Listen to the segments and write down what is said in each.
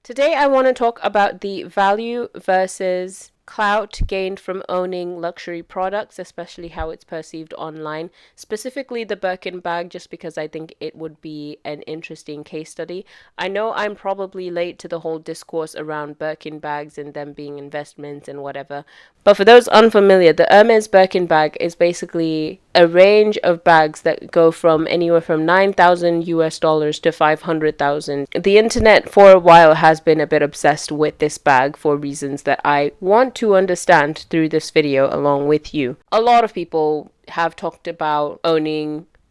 Today, I want to talk about the value versus clout gained from owning luxury products, especially how it's perceived online. Specifically, the Birkin bag, just because I think it would be an interesting case study. I know I'm probably late to the whole discourse around Birkin bags and them being investments and whatever. But for those unfamiliar, the Hermes Birkin bag is basically a range of bags that go from anywhere from 9,000 US dollars to 500,000. The internet for a while has been a bit obsessed with this bag for reasons that I want to understand through this video along with you. A lot of people have talked about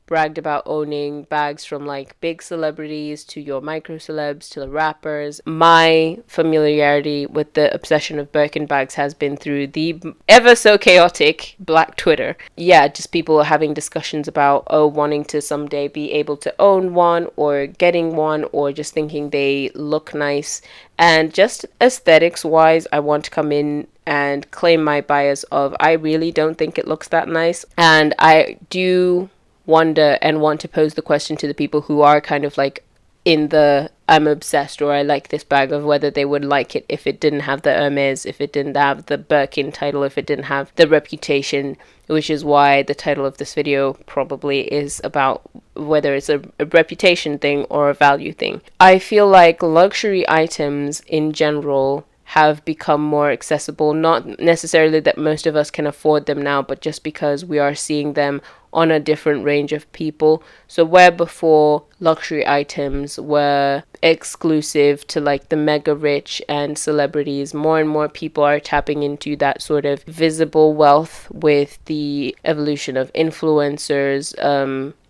bragged about owning bags from like big celebrities to your micro celebs to the rappers. My familiarity with the obsession of Birkin bags has been through the ever so chaotic Black Twitter. Yeah, just people having discussions about wanting to someday be able to own one or getting one or just thinking they look nice. And just aesthetics wise, I want to come in and claim my bias of I really don't think it looks that nice. And I do wonder and want to pose the question to the people who are kind of like in the I'm obsessed or I like this bag of whether they would like it if it didn't have the Hermes, if it didn't have the Birkin title, if it didn't have the reputation, which is why the title of this video probably is about whether it's a reputation thing or a value thing. I feel like luxury items in general have become more accessible, not necessarily that most of us can afford them now, but just because we are seeing them on a different range of people. So where before luxury items were exclusive to like the mega rich and celebrities, more and more people are tapping into that sort of visible wealth with the evolution of influencers,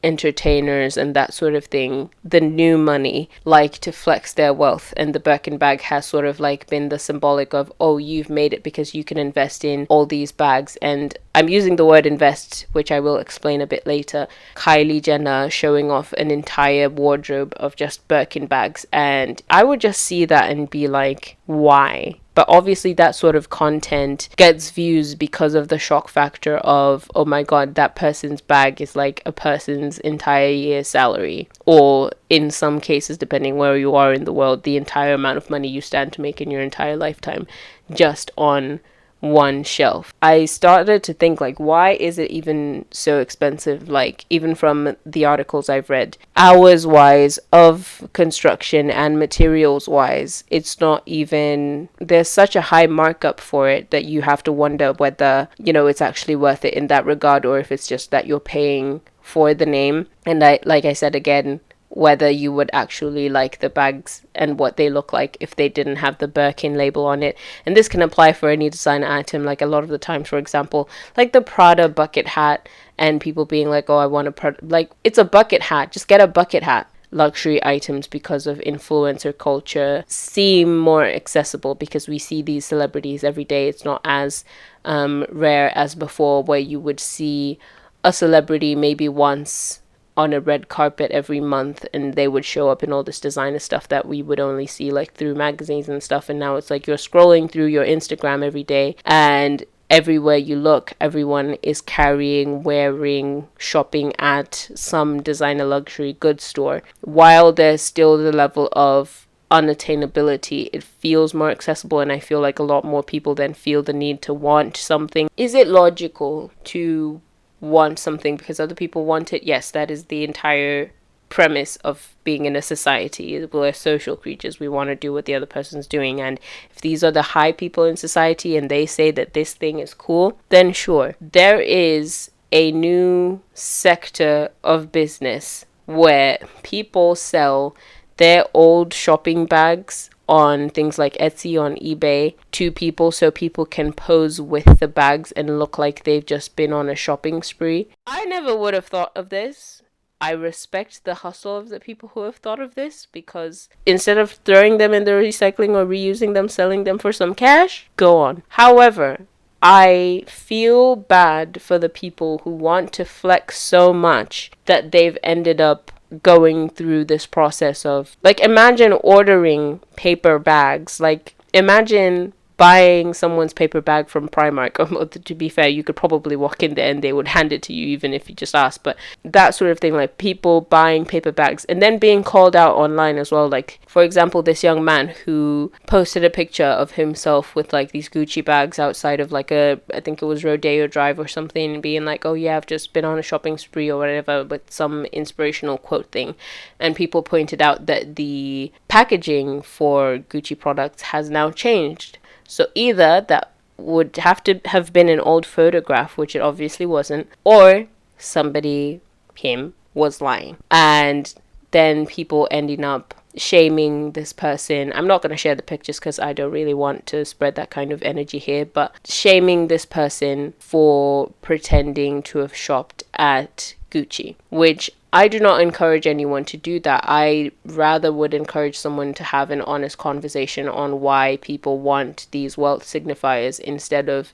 entertainers and that sort of thing. The new money like to flex their wealth, and the Birkin bag has sort of like been the symbolic of, oh, you've made it because you can invest in all these bags. And I'm using the word invest, which I will explain a bit later. Kylie Jenner showing off an entire wardrobe of just Birkin bags, and I would just see that and be like, why? But obviously that sort of content gets views because of the shock factor of, oh my god, that person's bag is like a person's entire year's salary. Or in some cases, depending where you are in the world, the entire amount of money you stand to make in your entire lifetime just on one shelf. I started to think like, why is it even so expensive? Like, even from the articles I've read, hours wise of construction and materials wise, it's not even, there's such a high markup for it that you have to wonder whether, it's actually worth it in that regard, or if it's just that you're paying for the name. And like I said again, whether you would actually like the bags and what they look like if they didn't have the Birkin label on it. And this can apply for any designer item. Like a lot of the times, for example, like the Prada bucket hat, and people being like, oh, I want a Prada, like, it's a bucket hat, just get a bucket hat. Luxury items, because of influencer culture, seem more accessible because we see these celebrities every day. It's not as rare as before, where you would see a celebrity maybe once on a red carpet every month, and they would show up in all this designer stuff that we would only see like through magazines and stuff. And now it's like you're scrolling through your Instagram every day, and everywhere you look, everyone is carrying, wearing, shopping at some designer luxury goods store. While there's still the level of unattainability, it feels more accessible, and I feel like a lot more people then feel the need to want something. Is it logical to want something because other people want it? Yes, that is the entire premise of being in a society. We're social creatures. We want to do what the other person's doing, and if these are the high people in society and they say that this thing is cool, then sure. There is a new sector of business where people sell their old shopping bags on things like Etsy, on eBay, to people so people can pose with the bags and look like they've just been on a shopping spree. I never would have thought of this. I respect the hustle of the people who have thought of this, because instead of throwing them in the recycling or reusing them, selling them for some cash, go on. However, I feel bad for the people who want to flex so much that they've ended up going through this process of, like, imagine ordering paper bags. Like, imagine buying someone's paper bag from Primark. To be fair, you could probably walk in there and they would hand it to you even if you just asked. But that sort of thing, like people buying paper bags and then being called out online as well. Like, for example, this young man who posted a picture of himself with like these Gucci bags outside of like I think it was Rodeo Drive or something, and being like, oh yeah, I've just been on a shopping spree or whatever, with some inspirational quote thing. And people pointed out that the packaging for Gucci products has now changed. So either that would have to have been an old photograph, which it obviously wasn't, or somebody, him, was lying. And then people ending up shaming this person. I'm not going to share the pictures because I don't really want to spread that kind of energy here, but shaming this person for pretending to have shopped at Gucci, which I do not encourage anyone to do that. I rather would encourage someone to have an honest conversation on why people want these wealth signifiers instead of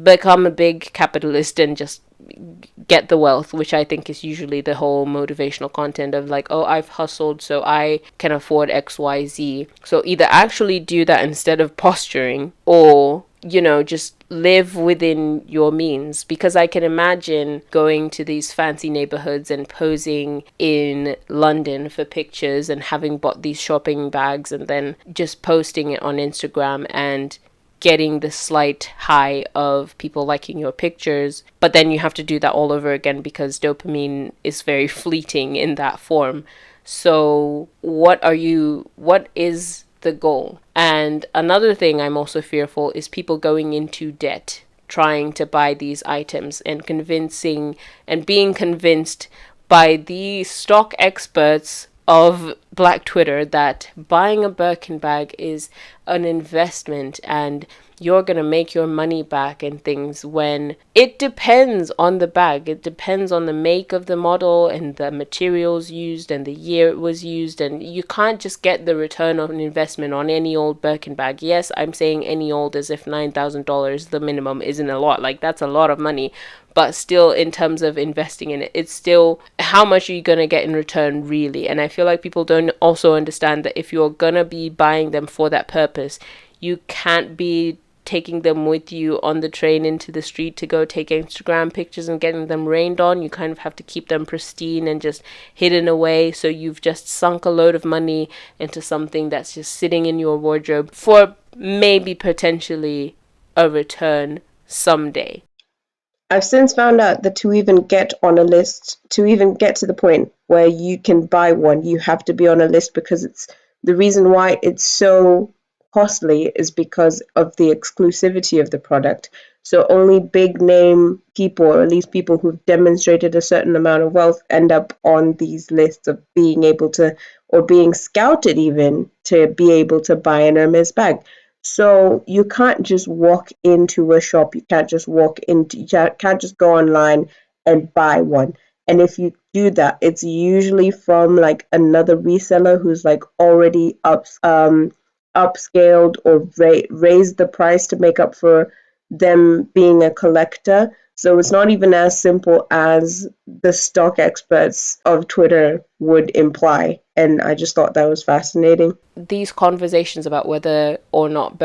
become a big capitalist and just get the wealth, which I think is usually the whole motivational content of like, oh, I've hustled so I can afford XYZ. So either actually do that instead of posturing, or just live within your means. Because I can imagine going to these fancy neighborhoods and posing in London for pictures and having bought these shopping bags and then just posting it on Instagram and getting the slight high of people liking your pictures, but then you have to do that all over again because dopamine is very fleeting in that form. So what is the goal? And another thing I'm also fearful is people going into debt trying to buy these items and being convinced by the stock experts of Black Twitter that buying a Birkin bag is an investment and you're going to make your money back and things, when it depends on the bag. It depends on the make of the model and the materials used and the year it was used, and you can't just get the return on investment on any old Birkin bag. Yes, I'm saying any old as if $9,000 the minimum isn't a lot. Like, that's a lot of money. But still, in terms of investing in it, it's still how much are you going to get in return, really? And I feel like people don't also understand that if you're going to be buying them for that purpose, you can't be taking them with you on the train into the street to go take Instagram pictures and getting them rained on. You kind of have to keep them pristine and just hidden away. So you've just sunk a load of money into something that's just sitting in your wardrobe for maybe potentially a return someday. I've since found out that to even get on a list, to even get to the point where you can buy one, you have to be on a list, because it's the reason why it's so costly is because of the exclusivity of the product. So only big name people, or at least people who've demonstrated a certain amount of wealth, end up on these lists of being able to, or being scouted even to be able to buy an Hermes bag. So you can't just walk into a shop. You can't just go online and buy one. And if you do that, it's usually from like another reseller who's like already upscaled or raised the price to make up for them being a collector. So it's not even as simple as the stock experts of Twitter would imply. And I just thought that was fascinating. These conversations about whether or not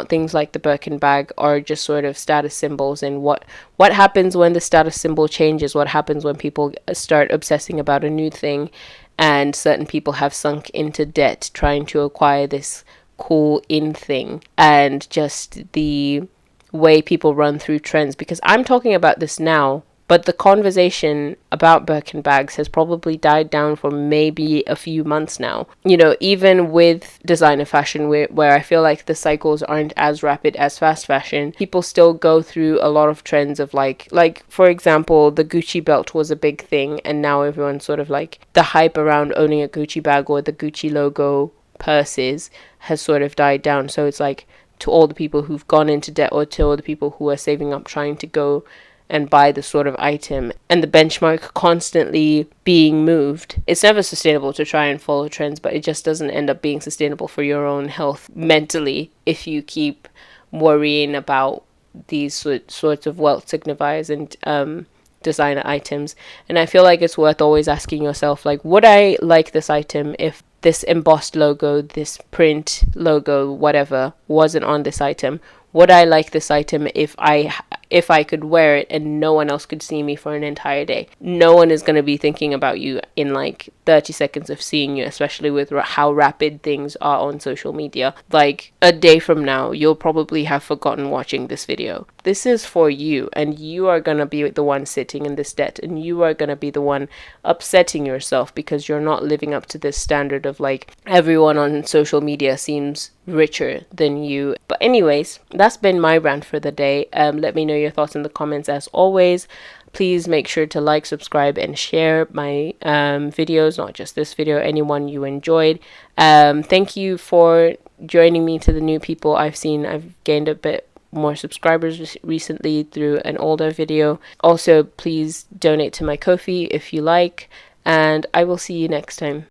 things like the Birkin bag are just sort of status symbols, and what happens when the status symbol changes, what happens when people start obsessing about a new thing, and certain people have sunk into debt trying to acquire this cool in thing, and just the way people run through trends. Because I'm talking about this now, but the conversation about Birkin bags has probably died down for maybe a few months now. Even with designer fashion, where I feel like the cycles aren't as rapid as fast fashion, people still go through a lot of trends of like for example, the Gucci belt was a big thing, and now everyone's sort of like, the hype around owning a Gucci bag or the Gucci logo purses has sort of died down. So it's like, to all the people who've gone into debt, or to all the people who are saving up trying to go and buy the sort of item, and the benchmark constantly being moved. It's never sustainable to try and follow trends, but it just doesn't end up being sustainable for your own health mentally if you keep worrying about these sorts of wealth signifiers and designer items. And I feel like it's worth always asking yourself, like, would I like this item if this embossed logo, this print logo, whatever, wasn't on this item, would I like this item if I could wear it and no one else could see me for an entire day? No one is going to be thinking about you in like 30 seconds of seeing you, especially with how rapid things are on social media. Like a day from now, you'll probably have forgotten watching this video. This is for you, and you are going to be the one sitting in this debt, and you are going to be the one upsetting yourself because you're not living up to this standard of like everyone on social media seems richer than you. But anyways, that's been my rant for the day. Let me know your thoughts in the comments as always. Please make sure to like, subscribe, and share my videos, not just this video, anyone you enjoyed. Thank you for joining me. To the new people I've seen, I've gained a bit more subscribers recently through an older video. Also, please donate to my Ko-fi if you like, and I will see you next time.